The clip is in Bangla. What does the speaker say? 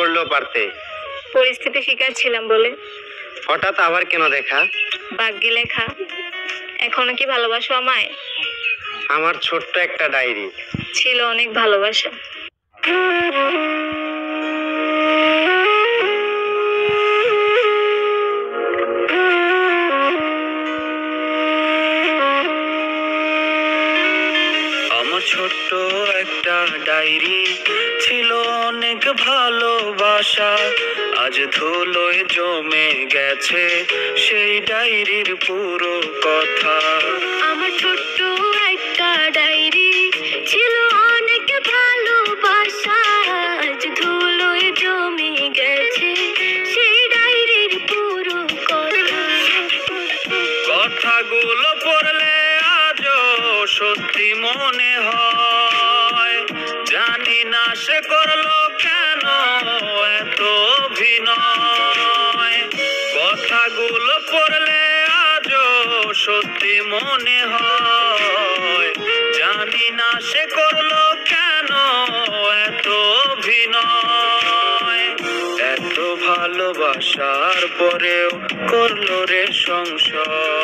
করলেও পারতে। পরিস্থিতি শিকার ছিলাম বলে। হঠাৎ আবার কেন দেখা? ভাগ্যে লেখা। এখনো কি ভালোবাসো আমায়? আমার ছোট্ট একটা ডায়েরি। ছিল অনেক ভালোবাসা। আমার ছোট্ট একটা ডায়েরি, ছিল অনেক ভালোবাসা। আজ ধুলোয় জমে গেছে সেই ডায়েরির পুরো কথা। আমার ছোট্ট একটা ডায়েরি, ছিল অনেক ভালোবাসা। আজ ধুলোয় জমে গেছে সেই ডায়েরির পুরো কথা। কথাগুলো পড়লে আজও সত্যি মনে হয়। জানি না সে করলো কেন এত অভিনয়। কথাগুলো পড়লে আজও সত্যি মনে হয়। জানি না সে করলো কেন এত অভিনয়। এত ভালোবাসার পরেও করলো রে সংশয়।